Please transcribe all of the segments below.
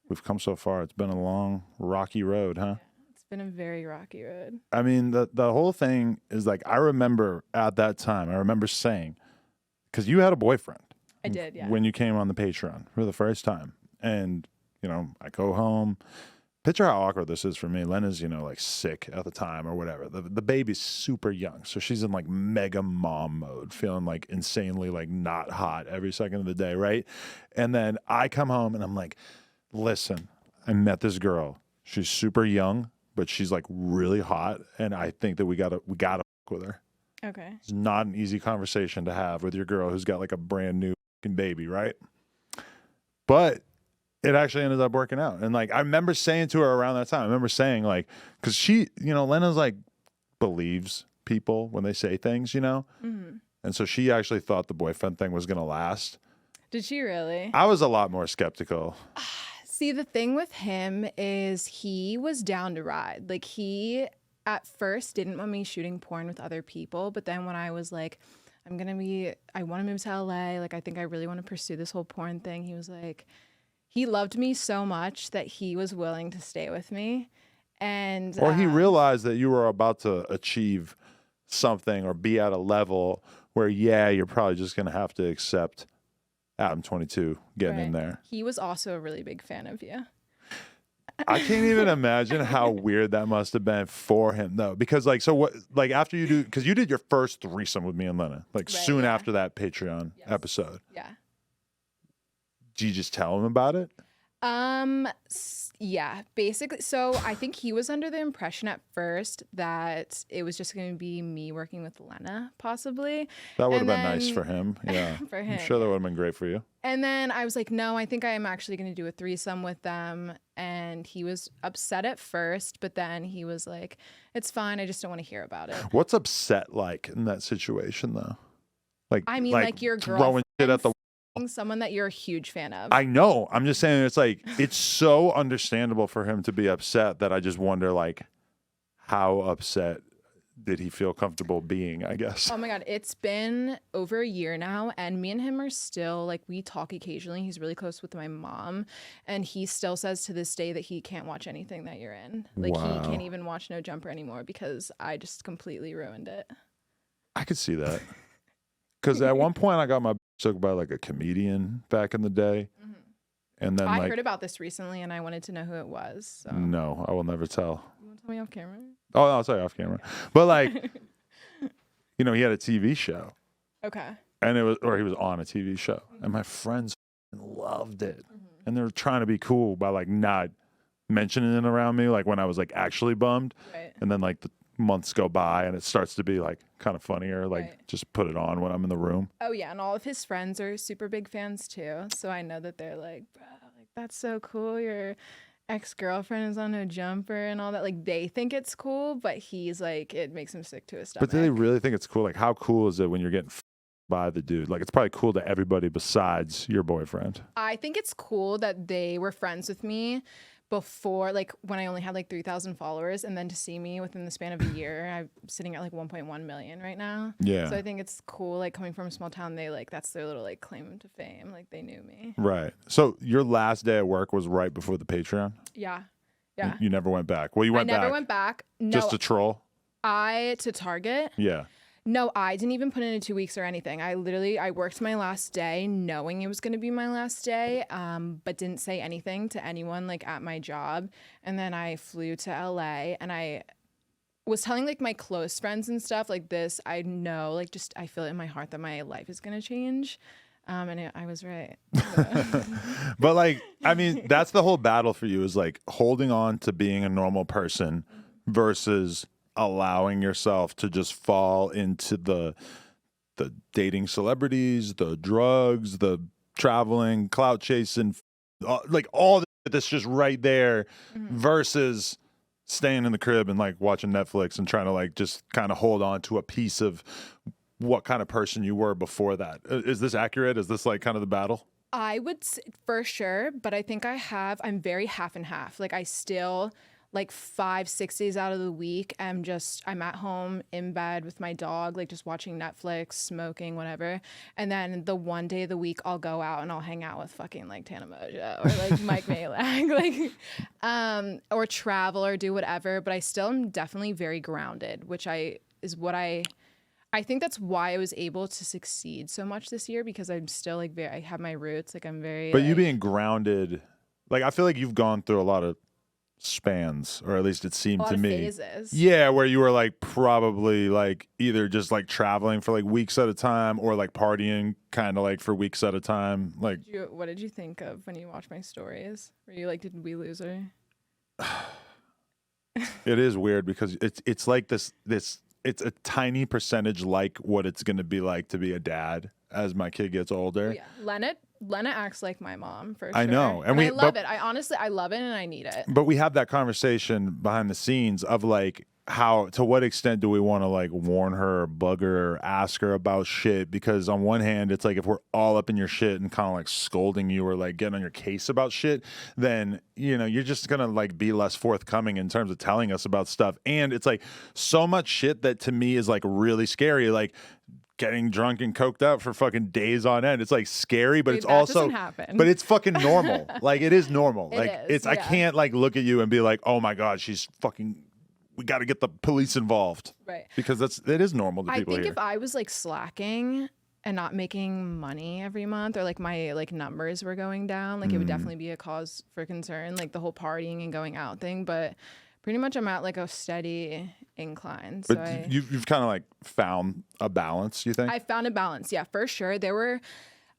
we've come so far. It's been a long, rocky road, huh? It's been a very rocky road. I mean, the whole thing is like, I remember at that time, I remember saying, because you had a boyfriend. I did, yeah. When you came on the Patreon for the first time. And, I go home. Picture how awkward this is for me. Lena's, like sick at the time or whatever. The baby's super young. So she's in like mega mom mode, feeling like insanely like not hot every second of the day, right? And then I come home and I'm like, listen, I met this girl. She's super young, but she's like really hot. And I think that we gotta fuck with her. Okay. It's not an easy conversation to have with your girl who's got like a brand new baby, right? But it actually ended up working out. And like, I remember saying to her around that time, I remember saying like, cause she, Lena's like believes people when they say things, Mm-hmm. And so she actually thought the boyfriend thing was going to last. Did she really? I was a lot more skeptical. See, the thing with him is he was down to ride. Like, he at first didn't want me shooting porn with other people. But then when I was like, I want to move to LA. Like, I think I really want to pursue this whole porn thing. He was like, he loved me so much that he was willing to stay with me. And Or he realized that you were about to achieve something or be at a level where, you're probably just going to have to accept Adam 22 getting in there. He was also a really big fan of you. I can't even imagine how weird that must have been for him, though. Because, like, so what, like, after you do, because you did your first threesome with me and Lena, like, soon after that Patreon episode. Yeah. Do you just tell him about it? Yeah, basically. So I think he was under the impression at first that it was just going to be me working with Lena, possibly. That would have been nice for him. Yeah. For him. I'm sure that would have been great for you. And then I was like, no, I think I am actually going to do a threesome with them. And he was upset at first, but then he was like, it's fine. I just don't want to hear about it. What's upset like in that situation, though? Like, I mean, like your throwing shit at the someone that you're a huge fan of. I know. I'm just saying it's like, it's so understandable for him to be upset that I just wonder, like, how upset did he feel comfortable being, I guess. Oh my God. It's been over a year now, and me and him are still, like, we talk occasionally. He's really close with my mom, and he still says to this day that he can't watch anything that you're in. Like, he can't even watch No Jumper anymore because I just completely ruined it. I could see that. Because at one point I got my took by like a comedian back in the day. Mm-hmm. And then I heard about this recently and I wanted to know who it was. So. No, I will never tell. You want to tell me off camera? Oh, no, I'll tell you off camera. But like, he had a TV show. Okay. And he was on a TV show. Mm-hmm. And my friends loved it. Mm-hmm. And they were trying to be cool by like not mentioning it around me, like when I was like actually bummed. Right. And then like the months go by and it starts to be like kind of funnier, like just put it on when I'm in the room. Oh yeah, and all of his friends are super big fans too, so I know that they're like, bro, like that's so cool, your ex-girlfriend is on No Jumper and all that. Like, they think it's cool, but he's like, it makes him sick to his stomach. But do they really think it's cool? Like, how cool is it when you're getting by the dude? Like, it's probably cool to everybody besides your boyfriend. I think it's cool that they were friends with me before, like, when I only had like 3,000 followers, and then to see me within the span of a year, I'm sitting at like 1.1 million right now. Yeah. So I think it's cool, like, coming from a small town, they like, that's their little like claim to fame. Like, they knew me. Right. So your last day at work was right before the Patreon? Yeah. Yeah. You never went back. Well, you went back. I back. never went back. No, just to troll? to Target? Yeah. No, I didn't even put in a 2 weeks or anything. I worked my last day knowing it was going to be my last day, but didn't say anything to anyone like at my job. And then I flew to LA and I was telling like my close friends and stuff like this. I know, like, just I feel it in my heart that my life is going to change. And I was right. But like, I mean, that's the whole battle for you, is like holding on to being a normal person versus allowing yourself to just fall into the dating celebrities, the drugs, the traveling, clout chasing, like all that's just right there, versus staying in the crib and like watching Netflix and trying to like just kind of hold on to a piece of what kind of person you were before that. Is this accurate? Is this like kind of the battle? I would say for sure, but I think I'm very half and half. Like, I still like 5-6 days out of the week I'm at home in bed with my dog, like just watching Netflix, smoking, whatever. And then the one day of the week I'll go out and I'll hang out with fucking like Tana Mojo or like Mike Malak, like or travel or do whatever. But I still am definitely very grounded, which I think that's why I was able to succeed so much this year, because I'm still like I have my roots. Like I'm very. But like, you being grounded, like I feel like you've gone through a lot of spans, or at least it seemed to me. Phases. Yeah, where you were like probably like either just like traveling for like weeks at a time, or like partying kind of like for weeks at a time. Like, What did you think of when you watched my stories? Were you like, did we lose her? it is weird because it's like this it's a tiny percentage like what it's going to be like to be a dad as my kid gets older. Oh, yeah, Lena acts like my mom for sure. I know, and I love it. I honestly love it, and I need it. But we have that conversation behind the scenes of like how, to what extent do we want to like warn her or bug her or ask her about shit? Because on one hand, it's like if we're all up in your shit and kind of like scolding you or like getting on your case about shit, then you're just gonna like be less forthcoming in terms of telling us about stuff. And it's like so much shit that to me is like really scary, like getting drunk and coked out for fucking days on end. It's like scary, but Dude, it's that also, doesn't happen. but it's fucking normal. Like it is normal. Like is, I yeah. can't like look at you and be like, oh my God, she's fucking, we got to get the police involved. Right. Because it is normal to I people think here. if I was like slacking and not making money every month, or like my like numbers were going down, like it would definitely be a cause for concern, like the whole partying and going out thing. But pretty much I'm at like a steady incline. So But you've kind of like found a balance, you think? I found a balance. Yeah, for sure. There were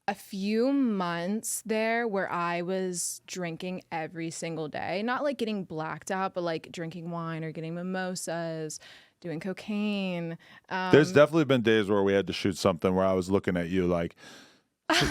a few months there where I was drinking every single day, not like getting blacked out, but like drinking wine or getting mimosas, doing cocaine. There's definitely been days where we had to shoot something where I was looking at you like,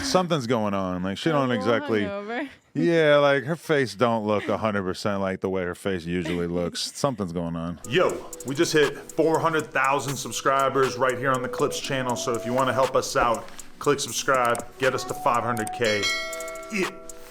something's going on. Like she don't exactly. Hungover. Yeah, like her face don't look 100% like the way her face usually looks. Something's going on. Yo, we just hit 400,000 subscribers right here on the Clips channel. So if you want to help us out, click subscribe, get us to 500K. Yeah.